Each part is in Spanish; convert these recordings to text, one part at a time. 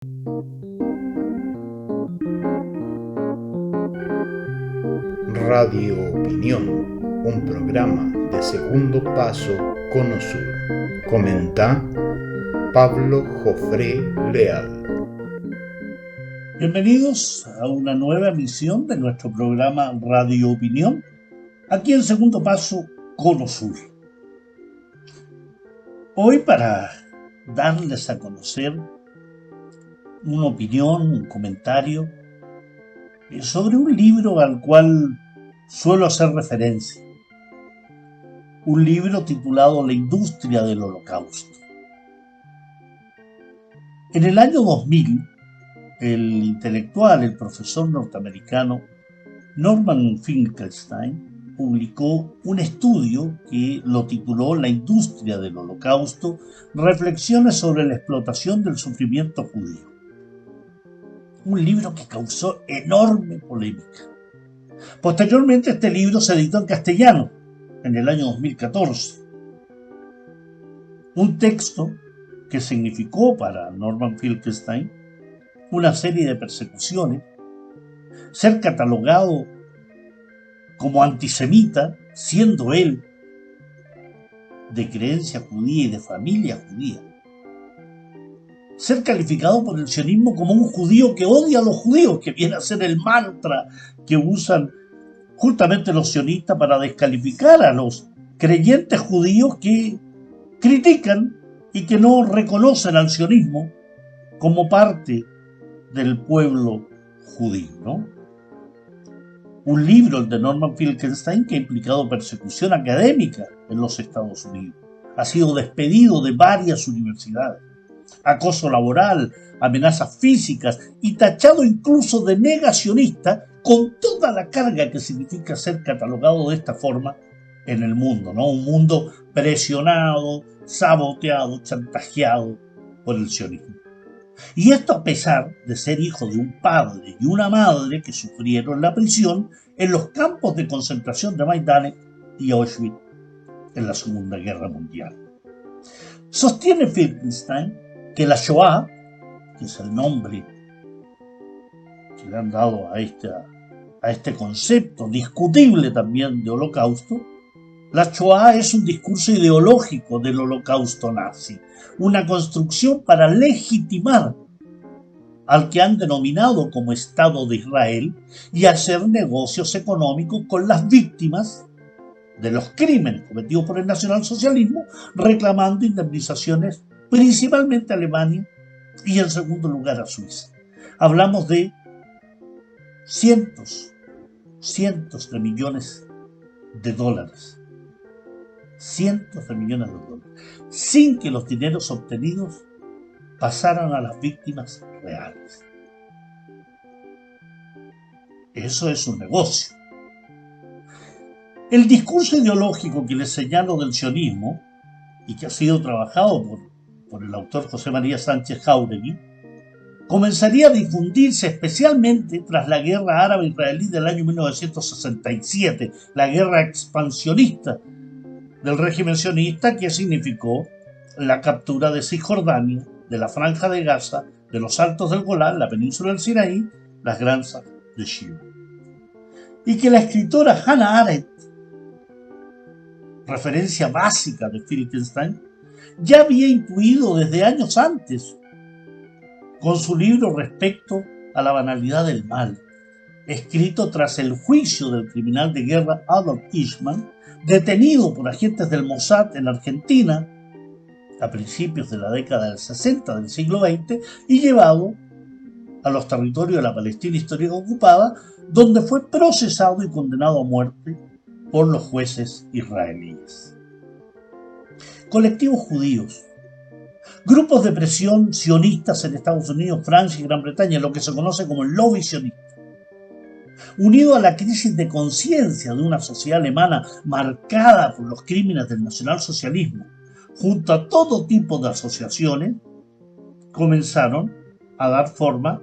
Radio Opinión, un programa de Segundo Paso Cono Sur. Comenta Pablo Jofré Leal. Bienvenidos a una nueva emisión de nuestro programa Radio Opinión, aquí en Segundo Paso Cono Sur. Hoy, para darles a conocer una opinión, un comentario sobre un libro al cual suelo hacer referencia. Un libro titulado La industria del Holocausto. En el año 2000, el intelectual, el profesor norteamericano Norman Finkelstein publicó un estudio que lo tituló La industria del Holocausto, reflexiones sobre la explotación del sufrimiento judío. Un libro que causó enorme polémica. Posteriormente, este libro se editó en castellano en el año 2014. Un texto que significó para Norman Finkelstein una serie de persecuciones, ser catalogado como antisemita, siendo él de creencia judía y de familia judía, ser calificado por el sionismo como un judío que odia a los judíos, que viene a ser el mantra que usan justamente los sionistas para descalificar a los creyentes judíos que critican y que no reconocen al sionismo como parte del pueblo judío, ¿no? Un libro, el de Norman Finkelstein, que ha implicado persecución académica en los Estados Unidos. Ha sido despedido de varias universidades, acoso laboral, amenazas físicas y tachado incluso de negacionista, con toda la carga que significa ser catalogado de esta forma en el mundo, ¿no? Un mundo presionado, saboteado, chantajeado por el sionismo. Y esto a pesar de ser hijo de un padre y una madre que sufrieron la prisión en los campos de concentración de Majdanek y Auschwitz en la Segunda Guerra Mundial. Sostiene Finkelstein que la Shoah, que es el nombre que le han dado a este concepto discutible también de holocausto, la Shoah es un discurso ideológico del holocausto nazi, una construcción para legitimar al que han denominado como Estado de Israel y hacer negocios económicos con las víctimas de los crímenes cometidos por el nacionalsocialismo, reclamando indemnizaciones principalmente a Alemania y en segundo lugar a Suiza. Hablamos de cientos de millones de dólares. Cientos de millones de dólares, sin que los dineros obtenidos pasaran a las víctimas reales. Eso es un negocio. El discurso ideológico que les señalo del sionismo, y que ha sido trabajado por el autor José María Sánchez Jáuregui, comenzaría a difundirse especialmente tras la guerra árabe-israelí del año 1967, la guerra expansionista del régimen sionista, que significó la captura de Cisjordania, de la Franja de Gaza, de los Altos del Golán, la península del Sinaí, las granjas de Shiva. Y que la escritora Hannah Arendt, referencia básica de Finkelstein, ya había intuido desde años antes con su libro Respecto a la banalidad del mal, escrito tras el juicio del criminal de guerra Adolf Eichmann, detenido por agentes del Mossad en Argentina a principios de la década del 60 del siglo XX y llevado a los territorios de la Palestina histórica ocupada, donde fue procesado y condenado a muerte por los jueces israelíes. Colectivos judíos, grupos de presión sionistas en Estados Unidos, Francia y Gran Bretaña, lo que se conoce como el lobby sionista, unido a la crisis de conciencia de una sociedad alemana marcada por los crímenes del nacionalsocialismo, junto a todo tipo de asociaciones, comenzaron a dar forma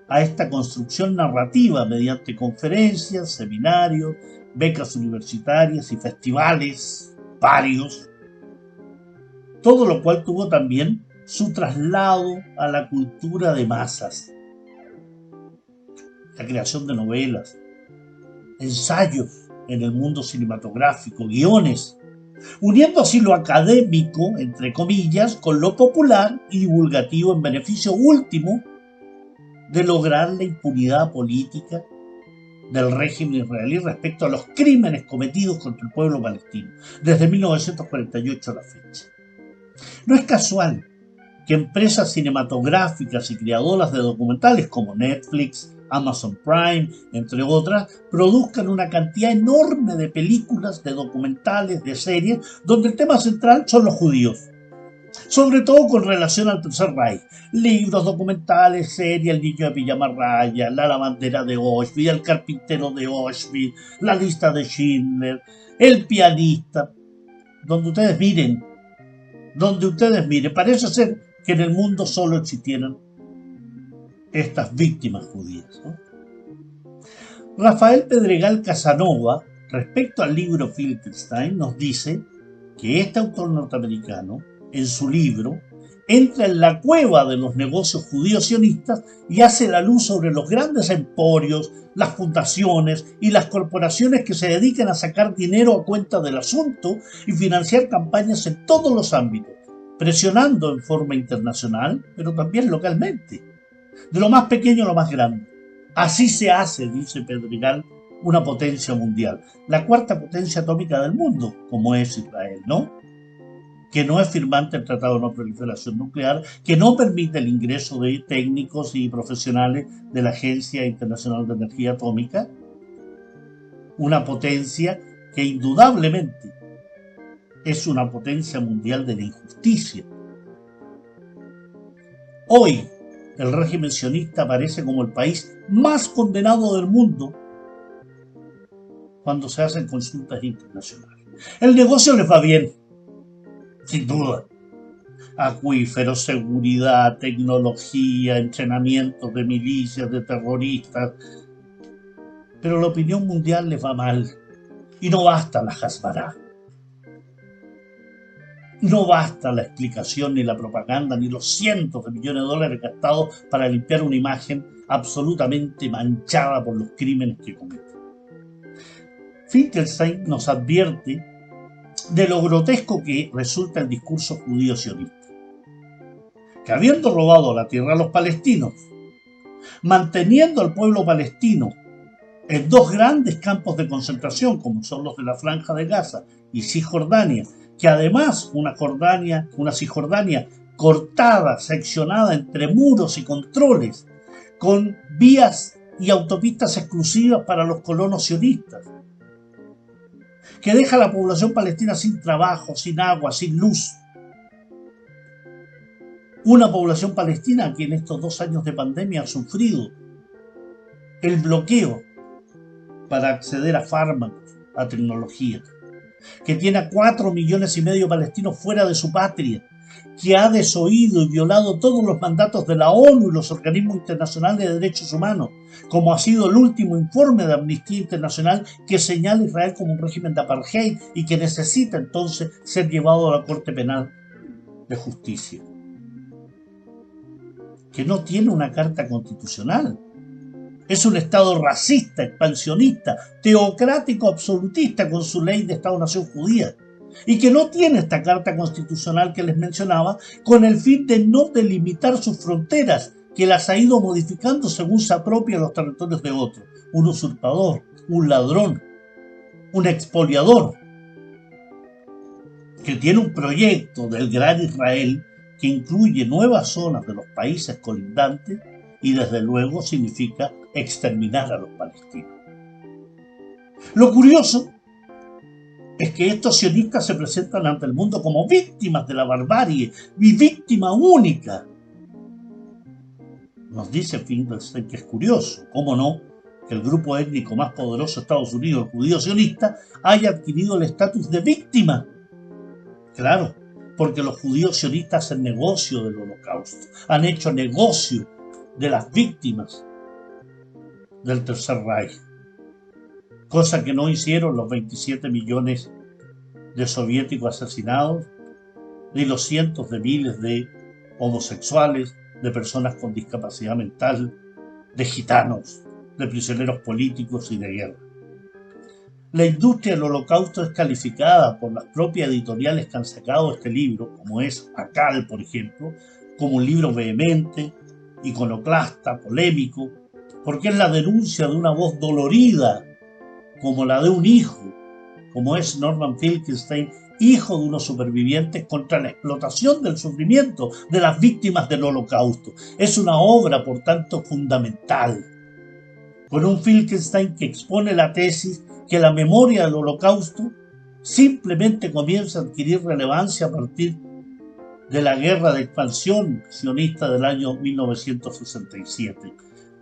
a esta construcción narrativa mediante conferencias, seminarios, becas universitarias y festivales varios, todo lo cual tuvo también su traslado a la cultura de masas, la creación de novelas, ensayos en el mundo cinematográfico, guiones, uniendo así lo académico, entre comillas, con lo popular y divulgativo en beneficio último de lograr la impunidad política del régimen israelí respecto a los crímenes cometidos contra el pueblo palestino, desde 1948 a la fecha. No es casual que empresas cinematográficas y creadoras de documentales como Netflix, Amazon Prime, entre otras, produzcan una cantidad enorme de películas, de documentales, de series, donde el tema central son los judíos, sobre todo con relación al Tercer Reich. Libros, documentales, series, El niño de pijama raya, La lavandera de Auschwitz, El carpintero de Auschwitz, La lista de Schindler, El pianista. Donde ustedes miren, parece ser que en el mundo solo existieran estas víctimas judías, ¿no? Rafael Pedregal Casanova, respecto al libro Finkelstein, nos dice que este autor norteamericano, en su libro, entra en la cueva de los negocios judíos sionistas y hace la luz sobre los grandes emporios, las fundaciones y las corporaciones que se dedican a sacar dinero a cuenta del asunto y financiar campañas en todos los ámbitos, presionando en forma internacional, pero también localmente, de lo más pequeño a lo más grande. Así se hace, dice Pedregal, una potencia mundial, la cuarta potencia atómica del mundo, como es Israel, ¿no? Que no es firmante del Tratado de No Proliferación Nuclear, que no permite el ingreso de técnicos y profesionales de la Agencia Internacional de Energía Atómica, una potencia que indudablemente es una potencia mundial de la injusticia. Hoy, el régimen sionista aparece como el país más condenado del mundo cuando se hacen consultas internacionales. El negocio les va bien, sin duda. Acuíferos, seguridad, tecnología, entrenamiento de milicias, de terroristas. Pero la opinión mundial les va mal. Y no basta la Hasbará. No basta la explicación, ni la propaganda, ni los cientos de millones de dólares gastados para limpiar una imagen absolutamente manchada por los crímenes que cometen. Finkelstein nos advierte de lo grotesco que resulta el discurso judío sionista, que habiendo robado la tierra a los palestinos, manteniendo al pueblo palestino en dos grandes campos de concentración, como son los de la Franja de Gaza y Cisjordania, que además una Cisjordania cortada, seccionada entre muros y controles, con vías y autopistas exclusivas para los colonos sionistas, que deja a la población palestina sin trabajo, sin agua, sin luz. Una población palestina que en estos 2 años de pandemia ha sufrido el bloqueo para acceder a fármacos, a tecnología, que tiene a 4,5 millones de palestinos fuera de su patria, que ha desoído y violado todos los mandatos de la ONU y los organismos internacionales de derechos humanos, como ha sido el último informe de Amnistía Internacional que señala a Israel como un régimen de apartheid y que necesita entonces ser llevado a la Corte Penal de Justicia, que no tiene una carta constitucional. Es un Estado racista, expansionista, teocrático, absolutista con su ley de Estado-Nación judía, y que no tiene esta carta constitucional que les mencionaba con el fin de no delimitar sus fronteras, que las ha ido modificando según se apropia los territorios de otros. Un usurpador, un ladrón, un expoliador, que tiene un proyecto del Gran Israel que incluye nuevas zonas de los países colindantes y desde luego significa exterminar a los palestinos. Lo curioso es que estos sionistas se presentan ante el mundo como víctimas de la barbarie, y víctima única. Nos dice Finkelstein que es curioso, cómo no, que el grupo étnico más poderoso de Estados Unidos, el judío sionista, haya adquirido el estatus de víctima. Claro, porque los judíos sionistas hacen negocio del Holocausto, han hecho negocio de las víctimas del Tercer Reich, cosa que no hicieron los 27 millones de soviéticos asesinados, ni los cientos de miles de homosexuales, de personas con discapacidad mental, de gitanos, de prisioneros políticos y de guerra. La industria del Holocausto es calificada por las propias editoriales que han sacado este libro, como es ACAL, por ejemplo, como un libro vehemente, iconoclasta, polémico, porque es la denuncia de una voz dolorida, como la de un hijo, como es Norman Finkelstein, hijo de unos supervivientes, contra la explotación del sufrimiento de las víctimas del Holocausto. Es una obra, por tanto, fundamental, con un Finkelstein que expone la tesis que la memoria del Holocausto simplemente comienza a adquirir relevancia a partir de la guerra de expansión sionista del año 1967.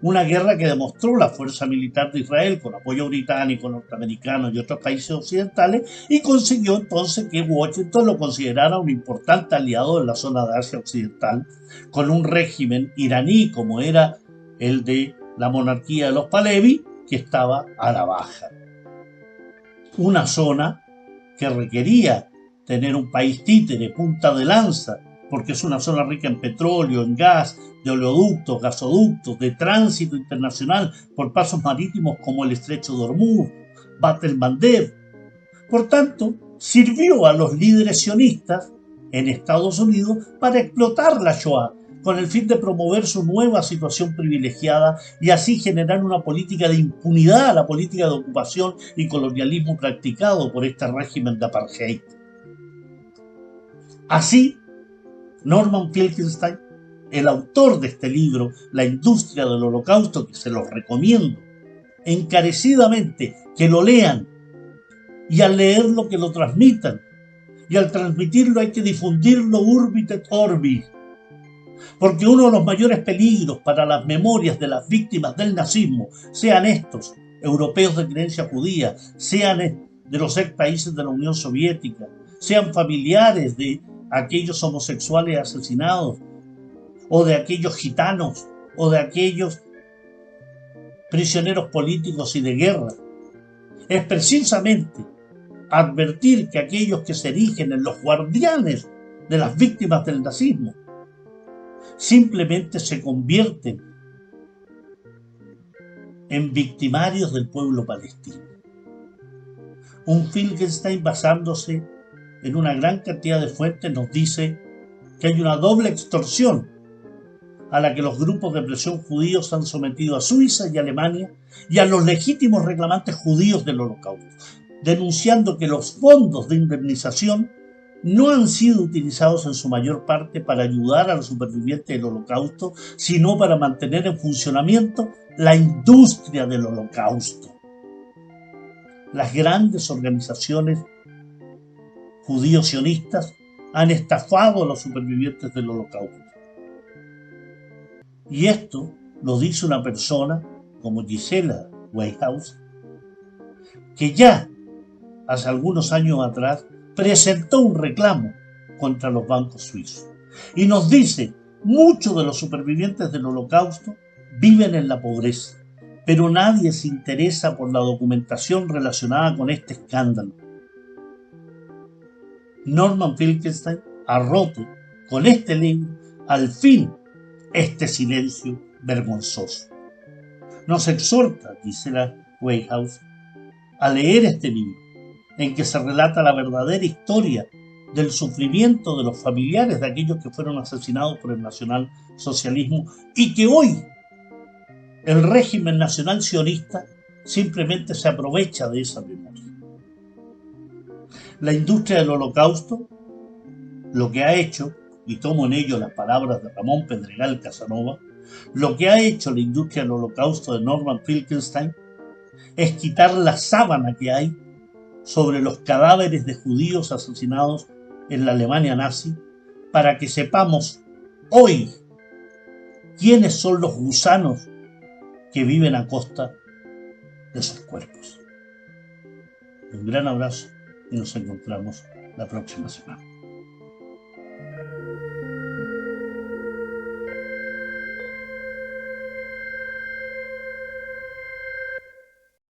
Una guerra que demostró la fuerza militar de Israel con apoyo británico, norteamericano y otros países occidentales, y consiguió entonces que Washington lo considerara un importante aliado en la zona de Asia Occidental, con un régimen iraní como era el de la monarquía de los Pahlavi, que estaba a la baja. Una zona que requería tener un país títere, punta de lanza, porque es una zona rica en petróleo, en gas, de oleoductos, gasoductos, de tránsito internacional por pasos marítimos como el Estrecho de Hormuz, Bab el-Mandeb. Por tanto, sirvió a los líderes sionistas en Estados Unidos para explotar la Shoah, con el fin de promover su nueva situación privilegiada y así generar una política de impunidad a la política de ocupación y colonialismo practicado por este régimen de apartheid. Así, Norman Finkelstein, el autor de este libro, La industria del Holocausto, que se los recomiendo encarecidamente que lo lean, y al leerlo que lo transmitan, y al transmitirlo hay que difundirlo urbit et orbi, porque uno de los mayores peligros para las memorias de las víctimas del nazismo, sean estos europeos de creencia judía, sean de los ex países de la Unión Soviética, sean familiares de aquellos homosexuales asesinados, o de aquellos gitanos, o de aquellos prisioneros políticos y de guerra, es precisamente advertir que aquellos que se erigen en los guardianes de las víctimas del nazismo simplemente se convierten en victimarios del pueblo palestino. Un Finkelstein, basándose en una gran cantidad de fuentes, nos dice que hay una doble extorsión a la que los grupos de presión judíos han sometido a Suiza y Alemania y a los legítimos reclamantes judíos del Holocausto, denunciando que los fondos de indemnización no han sido utilizados en su mayor parte para ayudar a los supervivientes del Holocausto, sino para mantener en funcionamiento la industria del Holocausto. Las grandes organizaciones judío-sionistas han estafado a los supervivientes del Holocausto. Y esto lo dice una persona como Gisela Whitehouse, que ya hace algunos años atrás presentó un reclamo contra los bancos suizos. Y nos dice, muchos de los supervivientes del Holocausto viven en la pobreza, pero nadie se interesa por la documentación relacionada con este escándalo. Norman Finkelstein ha roto con este libro, al fin, este silencio vergonzoso. Nos exhorta, dice la Whitehouse, a leer este libro, en que se relata la verdadera historia del sufrimiento de los familiares de aquellos que fueron asesinados por el nacionalsocialismo y que hoy el régimen nacional sionista simplemente se aprovecha de esa memoria. La industria del Holocausto lo que ha hecho, y tomo en ello las palabras de Ramón Pedregal Casanova, lo que ha hecho la industria del Holocausto de Norman Finkelstein es quitar la sábana que hay sobre los cadáveres de judíos asesinados en la Alemania nazi, para que sepamos hoy quiénes son los gusanos que viven a costa de sus cuerpos. Un gran abrazo y nos encontramos la próxima semana.